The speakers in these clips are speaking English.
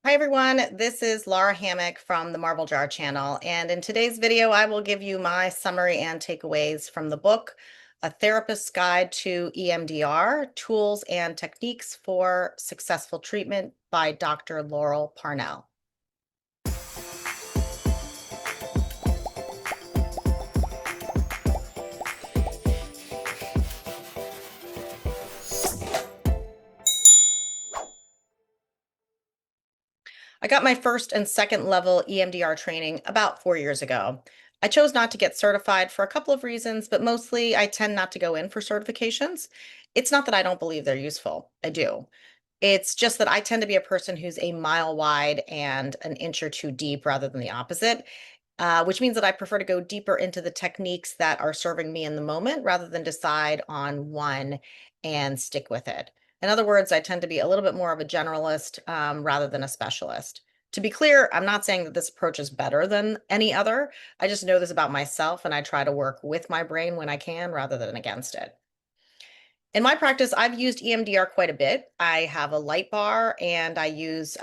Hi everyone, this is Laura Hammock from the Marble Jar channel, and in today's video I will give you my summary and takeaways from the book, A Therapist's Guide to EMDR, Tools and Techniques for Successful Treatment by Dr. Laurel Parnell. I got my first and second level EMDR training about 4 years ago. I chose not to get certified for a couple of reasons, but mostly I tend not to go in for certifications. It's not that I don't believe they're useful. I do. It's just that I tend to be a person who's a mile wide and an inch or two deep rather than the opposite, which means that I prefer to go deeper into the techniques that are serving me in the moment rather than decide on one and stick with it. In other words, I tend to be a little bit more of a generalist rather than a specialist. To be clear, I'm not saying that this approach is better than any other. I just know this about myself and I try to work with my brain when I can rather than against it. In my practice, I've used EMDR quite a bit. I have a light bar and I use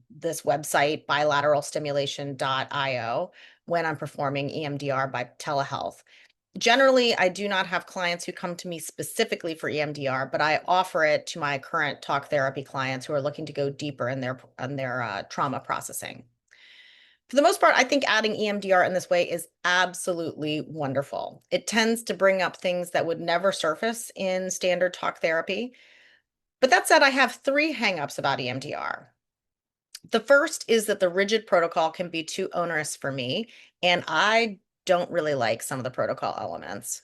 this website, bilateralstimulation.io, when I'm performing EMDR by telehealth. Generally, I do not have clients who come to me specifically for EMDR, but I offer it to my current talk therapy clients who are looking to go deeper in their trauma processing. For the most part, I think adding EMDR in this way is absolutely wonderful. It tends to bring up things that would never surface in standard talk therapy. But that said, I have three hangups about EMDR. The first is that the rigid protocol can be too onerous for me, and I don't really like some of the protocol elements.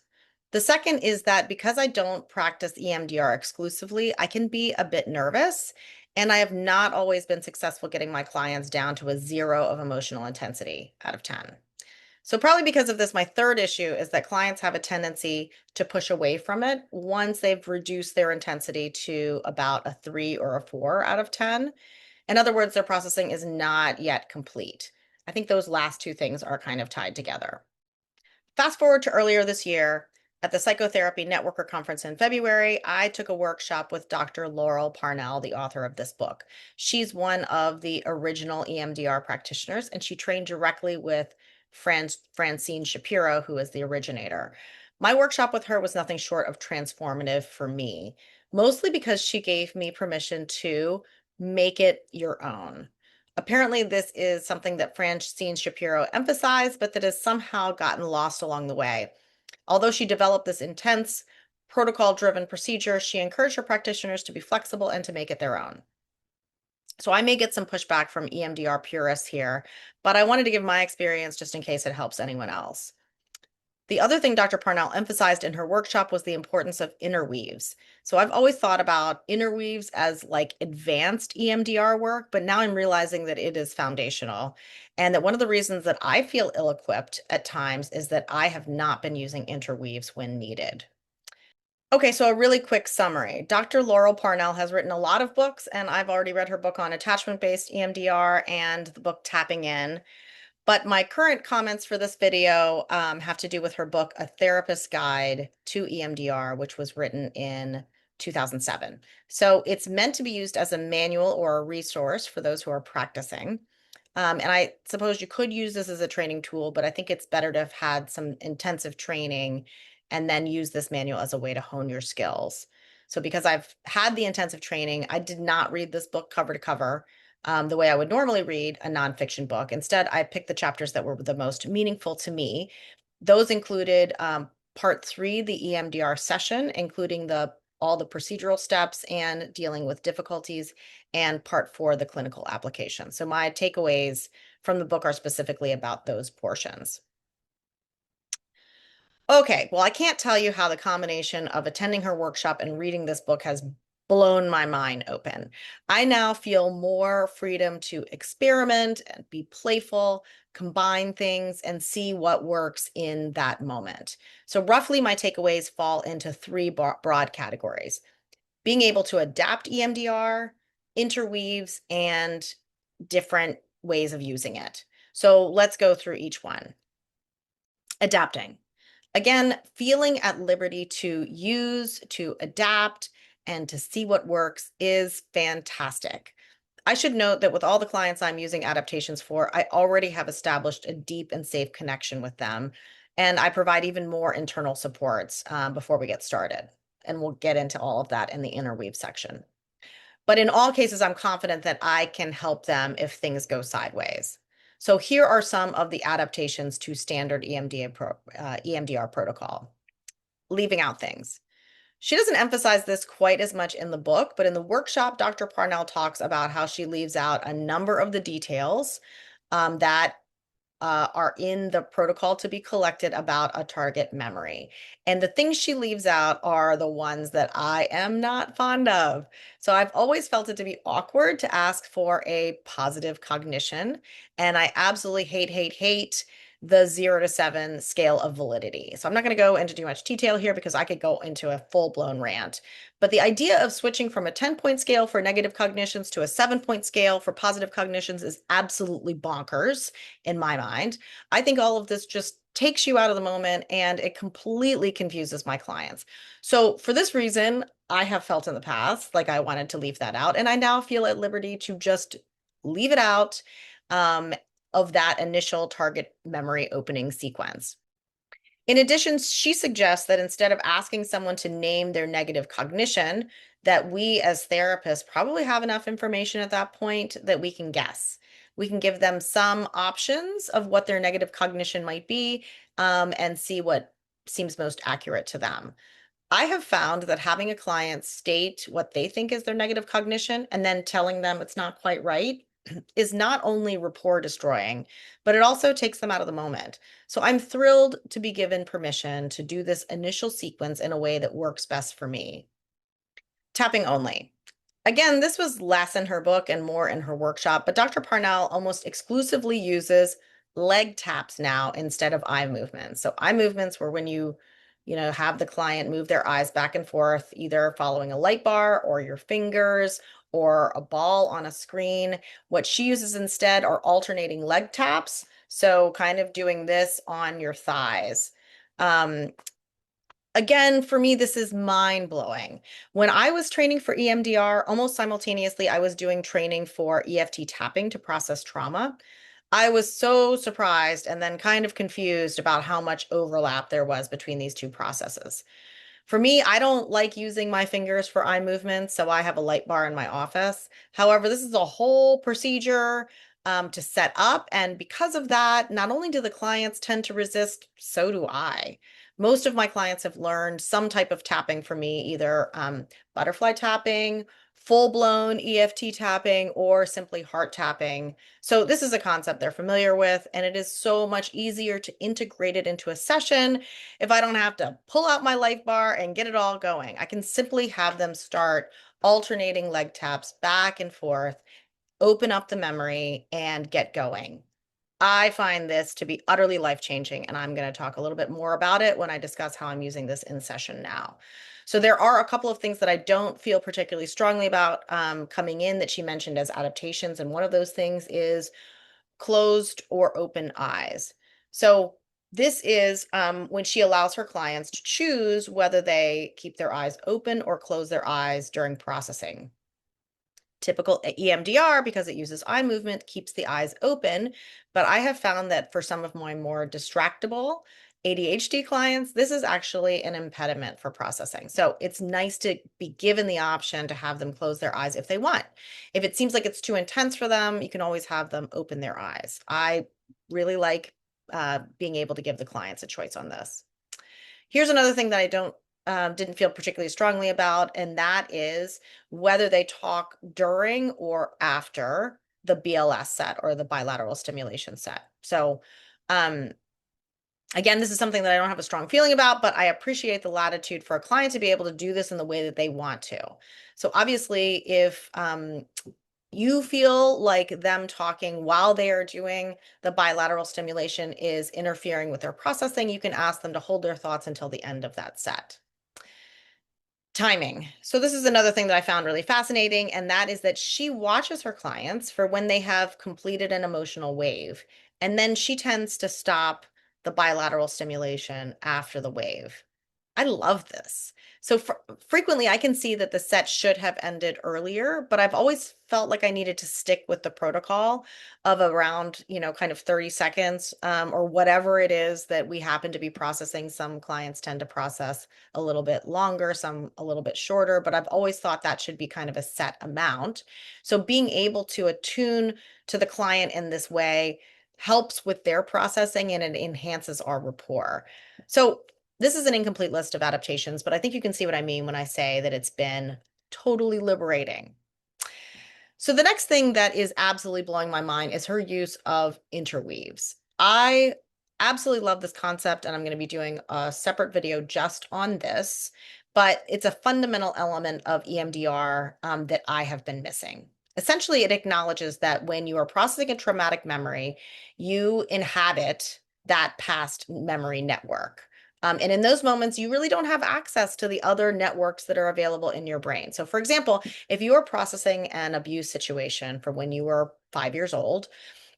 The second is that because I don't practice EMDR exclusively, I can be a bit nervous, and I have not always been successful getting my clients down to a 0 of emotional intensity out of 10. So, probably because of this, my third issue is that clients have a tendency to push away from it once they've reduced their intensity to about a 3 or a 4 out of 10. In other words, their processing is not yet complete. I think those last two things are kind of tied together. Fast forward to earlier this year, at the Psychotherapy Networker Conference in February, I took a workshop with Dr. Laurel Parnell, the author of this book. She's one of the original EMDR practitioners, and she trained directly with Francine Shapiro, who is the originator. My workshop with her was nothing short of transformative for me, mostly because she gave me permission to make it your own. Apparently, this is something that Francine Shapiro emphasized, but that has somehow gotten lost along the way. Although she developed this intense, protocol-driven procedure, she encouraged her practitioners to be flexible and to make it their own. So I may get some pushback from EMDR purists here, but I wanted to give my experience just in case it helps anyone else. The other thing Dr. Parnell emphasized in her workshop was the importance of interweaves. So I've always thought about interweaves as like advanced EMDR work, but now I'm realizing that it is foundational. And that one of the reasons that I feel ill-equipped at times is that I have not been using interweaves when needed. Okay, so a really quick summary. Dr. Laurel Parnell has written a lot of books, and I've already read her book on attachment-based EMDR and the book Tapping In. But my current comments for this video have to do with her book, A Therapist's Guide to EMDR, which was written in 2007. So it's meant to be used as a manual or a resource for those who are practicing. And I suppose you could use this as a training tool, but I think it's better to have had some intensive training and then use this manual as a way to hone your skills. So because I've had the intensive training, I did not read this book cover to cover the way I would normally read a nonfiction book. Instead, I picked the chapters that were the most meaningful to me. Those included part 3, the EMDR session, including all the procedural steps and dealing with difficulties, and part 4, the clinical application. So my takeaways from the book are specifically about those portions. Okay, well, I can't tell you how the combination of attending her workshop and reading this book has blown my mind open. I now feel more freedom to experiment and be playful, combine things, and see what works in that moment. So, roughly, my takeaways fall into three broad categories: being able to adapt EMDR, interweaves, and different ways of using it. So, let's go through each one. Adapting. Again, feeling at liberty to use, to adapt, and to see what works is fantastic. I should note that with all the clients I'm using adaptations for, I already have established a deep and safe connection with them. And I provide even more internal supports before we get started. And we'll get into all of that in the interweave section. But in all cases, I'm confident that I can help them if things go sideways. So here are some of the adaptations to standard EMDR protocol, leaving out things. She doesn't emphasize this quite as much in the book, but in the workshop, Dr. Parnell talks about how she leaves out a number of the details that are in the protocol to be collected about a target memory. And the things she leaves out are the ones that I am not fond of. So I've always felt it to be awkward to ask for a positive cognition. And I absolutely hate the 0 to 7 scale of validity. So I'm not going to go into too much detail here because I could go into a full-blown rant. But the idea of switching from a 10-point scale for negative cognitions to a 7-point scale for positive cognitions is absolutely bonkers in my mind. I think all of this just takes you out of the moment and it completely confuses my clients. So for this reason, I have felt in the past like I wanted to leave that out, and I now feel at liberty to just leave it out um, of that initial target memory opening sequence. In addition, she suggests that instead of asking someone to name their negative cognition, that we as therapists probably have enough information at that point that we can guess. We can give them some options of what their negative cognition might be, and see what seems most accurate to them. I have found that having a client state what they think is their negative cognition and then telling them it's not quite right is not only rapport destroying, but it also takes them out of the moment. So I'm thrilled to be given permission to do this initial sequence in a way that works best for me. Tapping only. Again, this was less in her book and more in her workshop, but Dr. Parnell almost exclusively uses leg taps now instead of eye movements. So eye movements were when you have the client move their eyes back and forth, either following a light bar or your fingers or a ball on a screen. What she uses instead are alternating leg taps. So kind of doing this on your thighs. Again, for me, this is mind-blowing. When I was training for EMDR, almost simultaneously, I was doing training for EFT tapping to process trauma. I was so surprised and then kind of confused about how much overlap there was between these two processes. For me, I don't like using my fingers for eye movements, so I have a light bar in my office. However, this is a whole procedure to set up, and because of that, not only do the clients tend to resist, so do I. Most of my clients have learned some type of tapping from me, either butterfly tapping, full-blown EFT tapping, or simply heart tapping. So this is a concept they're familiar with, and it is so much easier to integrate it into a session if I don't have to pull out my light bar and get it all going. I can simply have them start alternating leg taps back and forth, open up the memory, and get going. I find this to be utterly life-changing, and I'm going to talk a little bit more about it when I discuss how I'm using this in session now. So there are a couple of things that I don't feel particularly strongly about coming in that she mentioned as adaptations, and one of those things is closed or open eyes. So this is when she allows her clients to choose whether they keep their eyes open or close their eyes during processing. Typical EMDR, because it uses eye movement, keeps the eyes open, but I have found that for some of my more distractible ADHD clients, this is actually an impediment for processing. So it's nice to be given the option to have them close their eyes if they want. If it seems like it's too intense for them, you can always have them open their eyes. I really like being able to give the clients a choice on this. Here's another thing that I didn't feel particularly strongly about, and that is whether they talk during or after the BLS set or the bilateral stimulation set. So, again, this is something that I don't have a strong feeling about, but I appreciate the latitude for a client to be able to do this in the way that they want to. So obviously, if you feel like them talking while they are doing the bilateral stimulation is interfering with their processing, you can ask them to hold their thoughts until the end of that set. Timing. So this is another thing that I found really fascinating, and that is that she watches her clients for when they have completed an emotional wave, and then she tends to stop the bilateral stimulation after the wave. I love this. So frequently I can see that the set should have ended earlier, but I've always felt like I needed to stick with the protocol of around, kind of 30 seconds, or whatever it is that we happen to be processing. Some clients tend to process a little bit longer, some a little bit shorter, but I've always thought that should be kind of a set amount. So being able to attune to the client in this way helps with their processing and it enhances our rapport. So this is an incomplete list of adaptations, but I think you can see what I mean when I say that it's been totally liberating. So the next thing that is absolutely blowing my mind is her use of interweaves. I absolutely love this concept, and I'm going to be doing a separate video just on this, but it's a fundamental element of EMDR that I have been missing. Essentially, it acknowledges that when you are processing a traumatic memory, you inhabit that past memory network. And in those moments, you really don't have access to the other networks that are available in your brain. So, for example, if you are processing an abuse situation from when you were 5 years old,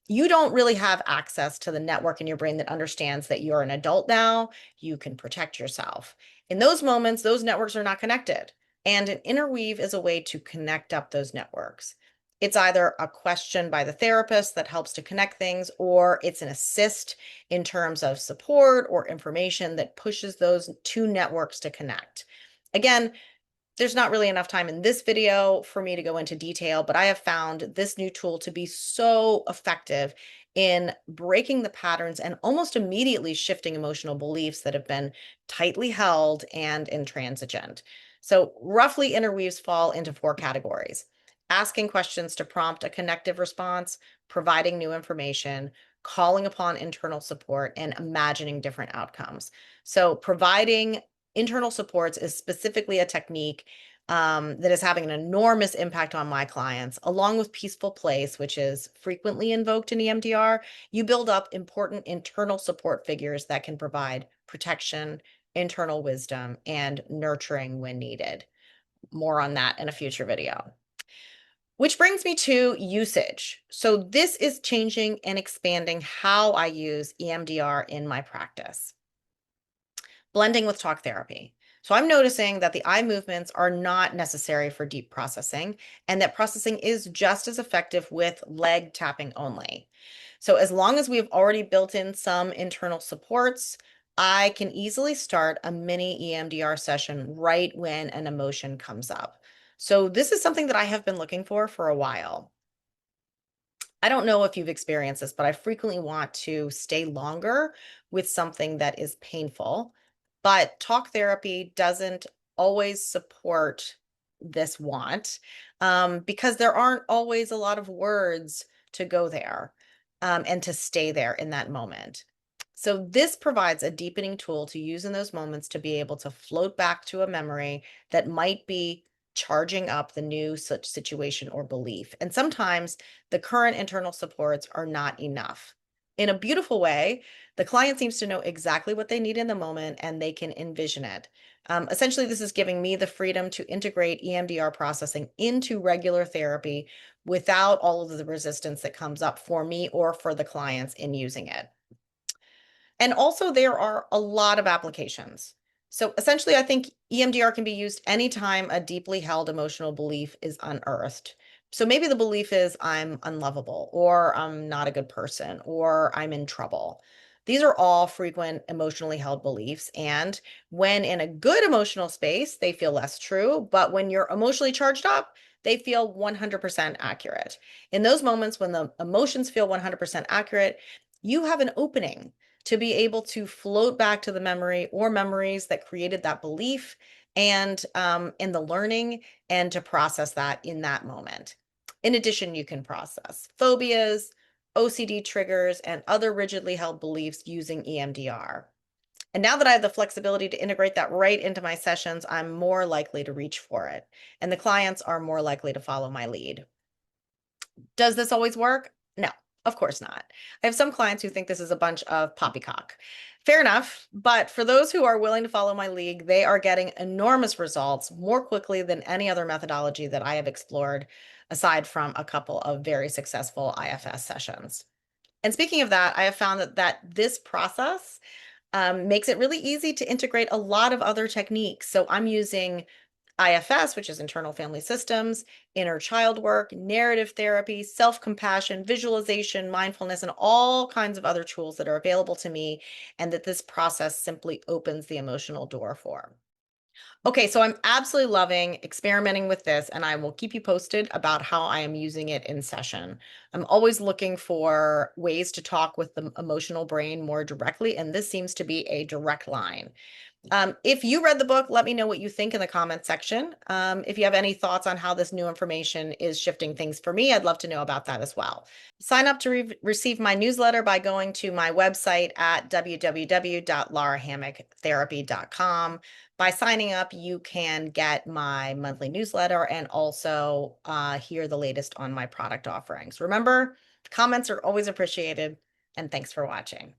you don't really have access to the network in your brain that understands that you're an adult now, you can protect yourself. In those moments, those networks are not connected. And an interweave is a way to connect up those networks. It's either a question by the therapist that helps to connect things, or it's an assist in terms of support or information that pushes those two networks to connect. Again, there's not really enough time in this video for me to go into detail, but I have found this new tool to be so effective in breaking the patterns and almost immediately shifting emotional beliefs that have been tightly held and intransigent. So, roughly, interweaves fall into 4 categories: asking questions to prompt a connective response, providing new information, calling upon internal support, and imagining different outcomes. So, providing internal supports is specifically a technique that is having an enormous impact on my clients, along with peaceful place, which is frequently invoked in EMDR. You build up important internal support figures that can provide protection, internal wisdom, and nurturing when needed. More on that in a future video. Which brings me to usage. So, this is changing and expanding how I use EMDR in my practice. Blending with talk therapy. So I'm noticing that the eye movements are not necessary for deep processing, and that processing is just as effective with leg tapping only. So as long as we've already built in some internal supports, I can easily start a mini EMDR session right when an emotion comes up. So this is something that I have been looking for a while. I don't know if you've experienced this, but I frequently want to stay longer with something that is painful. But talk therapy doesn't always support this want, because there aren't always a lot of words to go there, and to stay there in that moment. So, this provides a deepening tool to use in those moments to be able to float back to a memory that might be charging up the new such situation or belief. And sometimes the current internal supports are not enough. In a beautiful way, the client seems to know exactly what they need in the moment and they can envision it. Essentially, this is giving me the freedom to integrate EMDR processing into regular therapy without all of the resistance that comes up for me or for the clients in using it. And also, there are a lot of applications. So essentially, I think EMDR can be used anytime a deeply held emotional belief is unearthed. So maybe the belief is I'm unlovable, or I'm not a good person, or I'm in trouble. These are all frequent emotionally held beliefs. And when in a good emotional space, they feel less true. But when you're emotionally charged up, they feel 100% accurate. In those moments when the emotions feel 100% accurate, you have an opening to be able to float back to the memory or memories that created that belief, and in the learning, and to process that in that moment. In addition, you can process phobias, OCD triggers, and other rigidly held beliefs using EMDR. And now that I have the flexibility to integrate that right into my sessions, I'm more likely to reach for it, and the clients are more likely to follow my lead. Does this always work? No, of course not. I have some clients who think this is a bunch of poppycock. Fair enough, but for those who are willing to follow my lead, they are getting enormous results more quickly than any other methodology that I have explored, aside from a couple of very successful IFS sessions. And speaking of that, I have found that this process makes it really easy to integrate a lot of other techniques. So I'm using IFS, which is internal family systems, inner child work, narrative therapy, self-compassion, visualization, mindfulness, and all kinds of other tools that are available to me, and that this process simply opens the emotional door for. Okay, so I'm absolutely loving experimenting with this, and I will keep you posted about how I am using it in session. I'm always looking for ways to talk with the emotional brain more directly, and this seems to be a direct line. If you read the book, let me know what you think in the comment section. If you have any thoughts on how this new information is shifting things for me, I'd love to know about that as well. Sign up to receive my newsletter by going to my website at www.laurahammockTherapy.com. By signing up, you can get my monthly newsletter and also hear the latest on my product offerings. Remember, comments are always appreciated, and thanks for watching.